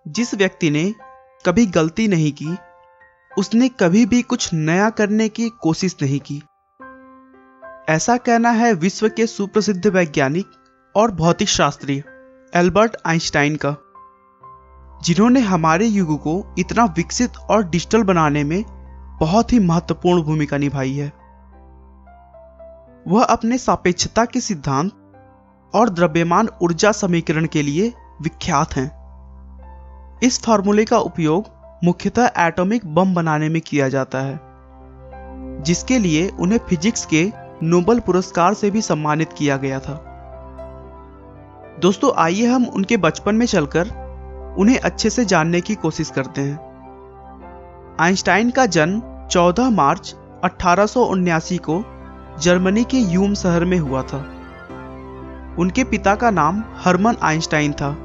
जिस व्यक्ति ने कभी गलती नहीं की, उसने कभी भी कुछ नया करने की कोशिश नहीं की। ऐसा कहना है विश्व के सुप्रसिद्ध वैज्ञानिक और भौतिक शास्त्री एल्बर्ट आइंस्टाइन का, जिन्होंने हमारे युग को इतना विकसित और डिजिटल बनाने में बहुत ही महत्वपूर्ण भूमिका निभाई है। वह अपने सापेक्षता के सिद्धांत और द्रव्यमान ऊर्जा समीकरण के लिए विख्यात हैं। इस फार्मूले का उपयोग मुख्यतः एटॉमिक बम बनाने में किया जाता है, जिसके लिए उन्हें फिजिक्स के नोबेल पुरस्कार से भी सम्मानित किया गया था। दोस्तों, आइए हम उनके बचपन में चलकर उन्हें अच्छे से जानने की कोशिश करते हैं। आइंस्टाइन का जन्म 14 मार्च 1879 को जर्मनी के यूम शहर में हुआ था। उनके पिता का नाम हर्मन आइंस्टाइन था,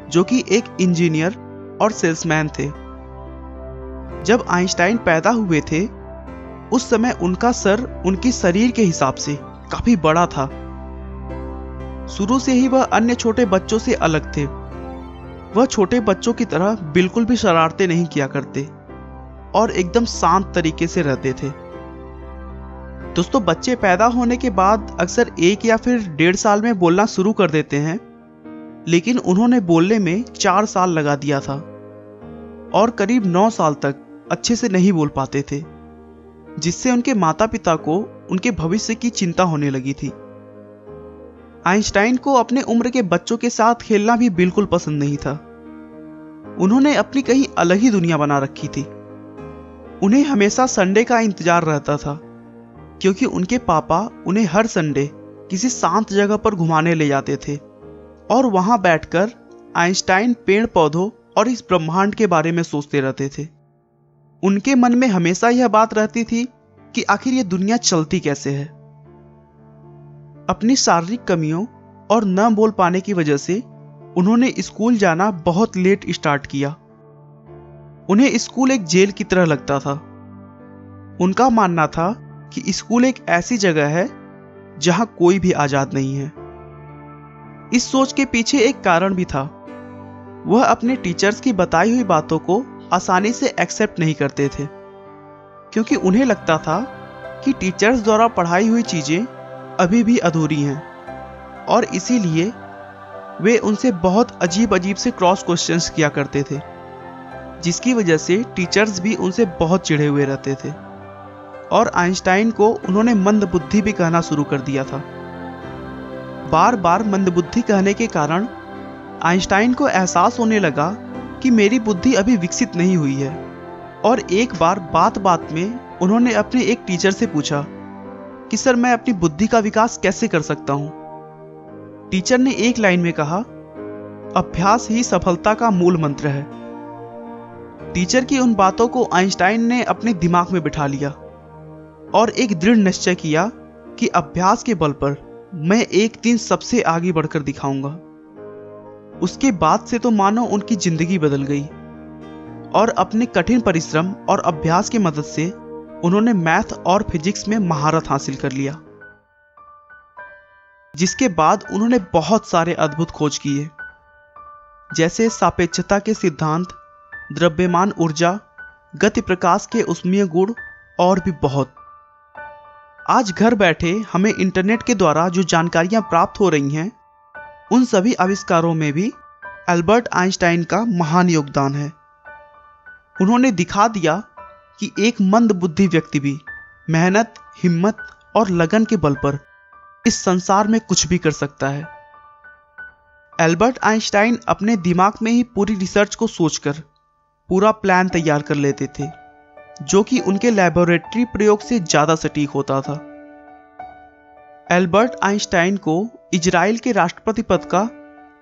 जो कि एक इंजीनियर और सेल्समैन थे। जब आइंस्टाइन पैदा हुए थे, उस समय उनका सर उनकी शरीर के हिसाब से काफी बड़ा था। शुरू से ही वह अन्य छोटे बच्चों से अलग थे। वह छोटे बच्चों की तरह बिल्कुल भी शरारतें नहीं किया करते और एकदम शांत तरीके से रहते थे। दोस्तों, बच्चे पैदा होने के बाद अक्सर 1 या फिर 1.5 साल में बोलना शुरू कर देते हैं, लेकिन उन्होंने बोलने में 4 साल लगा दिया था और करीब 9 साल तक अच्छे से नहीं बोल पाते थे, जिससे उनके माता पिता को उनके भविष्य की चिंता होने लगी थी। आइंस्टाइन को अपने उम्र के बच्चों के साथ खेलना भी बिल्कुल पसंद नहीं था। उन्होंने अपनी कहीं अलग ही दुनिया बना रखी थी। उन्हें हमेशा संडे का इंतजार रहता था, क्योंकि उनके पापा उन्हें हर संडे किसी शांत जगह पर घुमाने ले जाते थे और वहां बैठकर आइंस्टाइन पेड़ पौधों और इस ब्रह्मांड के बारे में सोचते रहते थे। उनके मन में हमेशा यह बात रहती थी कि आखिर ये दुनिया चलती कैसे है। अपनी शारीरिक कमियों और न बोल पाने की वजह से उन्होंने स्कूल जाना बहुत लेट स्टार्ट किया। उन्हें स्कूल एक जेल की तरह लगता था। उनका मानना था कि स्कूल एक ऐसी जगह है जहां कोई भी आजाद नहीं है। इस सोच के पीछे एक कारण भी था। वह अपने टीचर्स की बताई हुई बातों को आसानी से एक्सेप्ट नहीं करते थे, क्योंकि उन्हें लगता था कि टीचर्स द्वारा पढ़ाई हुई चीजें अभी भी अधूरी हैं और इसीलिए वे उनसे बहुत अजीब अजीब से क्रॉस क्वेश्चंस किया करते थे, जिसकी वजह से टीचर्स भी उनसे बहुत चिढ़े हुए रहते थे और आइंस्टाइन को उन्होंने मंदबुद्धि भी कहना शुरू कर दिया था। बार बार मंदबुद्धि कहने के कारण आइंस्टाइन को एहसास होने लगा कि मेरी बुद्धि अभी विकसित नहीं हुई है, और एक बार बात बात में उन्होंने अपने एक टीचर से पूछा कि सर, मैं अपनी बुद्धि का विकास कैसे कर सकता हूं। टीचर ने एक लाइन में कहा, अभ्यास ही सफलता का मूल मंत्र है। टीचर की उन बातों को आइंस्टाइन ने अपने दिमाग में बिठा लिया और एक दृढ़ निश्चय किया कि अभ्यास के बल पर मैं एक दिन सबसे आगे बढ़कर दिखाऊंगा। उसके बाद से तो मानो उनकी जिंदगी बदल गई और अपने कठिन परिश्रम और अभ्यास की मदद से उन्होंने मैथ और फिजिक्स में महारत हासिल कर लिया, जिसके बाद उन्होंने बहुत सारे अद्भुत खोज किए, जैसे सापेक्षता के सिद्धांत, द्रव्यमान ऊर्जा, गति प्रकाश के ऊष्मीय गुण और भी बहुत। आज घर बैठे हमें इंटरनेट के द्वारा जो जानकारियां प्राप्त हो रही हैं, उन सभी आविष्कारों में भी एल्बर्ट आइंस्टाइन का महान योगदान है। उन्होंने दिखा दिया कि एक मंदबुद्धि व्यक्ति भी मेहनत, हिम्मत और लगन के बल पर इस संसार में कुछ भी कर सकता है। एल्बर्ट आइंस्टाइन अपने दिमाग में ही पूरी रिसर्च को सोचकर पूरा प्लान तैयार कर लेते थे, जो कि उनके लैबोरेटरी प्रयोग से ज्यादा सटीक होता था। एल्बर्ट आइंस्टाइन को इजराइल के राष्ट्रपति पद का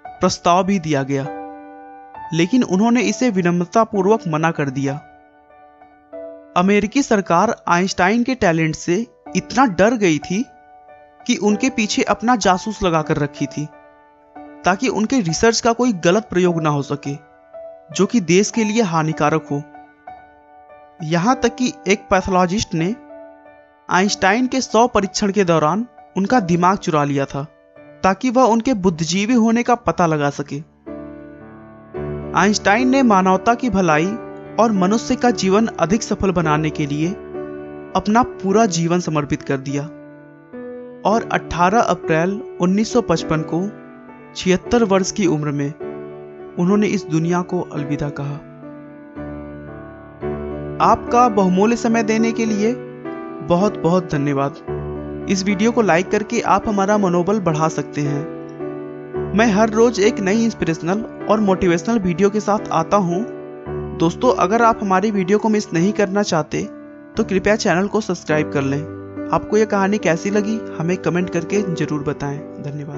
प्रस्ताव भी दिया गया, लेकिन उन्होंने इसे विनम्रतापूर्वक मना कर दिया। अमेरिकी सरकार आइंस्टाइन के टैलेंट से इतना डर गई थी कि उनके पीछे अपना जासूस लगाकर रखी थी, ताकि उनके रिसर्च का कोई गलत प्रयोग ना हो सके जो कि देश के लिए हानिकारक हो। यहां तक कि एक पैथोलॉजिस्ट ने आइंस्टाइन के 100 परीक्षण के दौरान उनका दिमाग चुरा लिया था, ताकि वह उनके बुद्धिजीवी होने का पता लगा सके। आइंस्टाइन ने मानवता की भलाई और मनुष्य का जीवन अधिक सफल बनाने के लिए अपना पूरा जीवन समर्पित कर दिया और 18 अप्रैल 1955 को 76 वर्ष की उम्र में उन्होंने इस दुनिया को अलविदा कहा। आपका बहुमूल्य समय देने के लिए बहुत बहुत धन्यवाद। इस वीडियो को लाइक करके आप हमारा मनोबल बढ़ा सकते हैं। मैं हर रोज एक नई इंस्पिरेशनल और मोटिवेशनल वीडियो के साथ आता हूं। दोस्तों, अगर आप हमारी वीडियो को मिस नहीं करना चाहते तो कृपया चैनल को सब्सक्राइब कर लें। आपको यह कहानी कैसी लगी हमें कमेंट करके जरूर बताएं। धन्यवाद।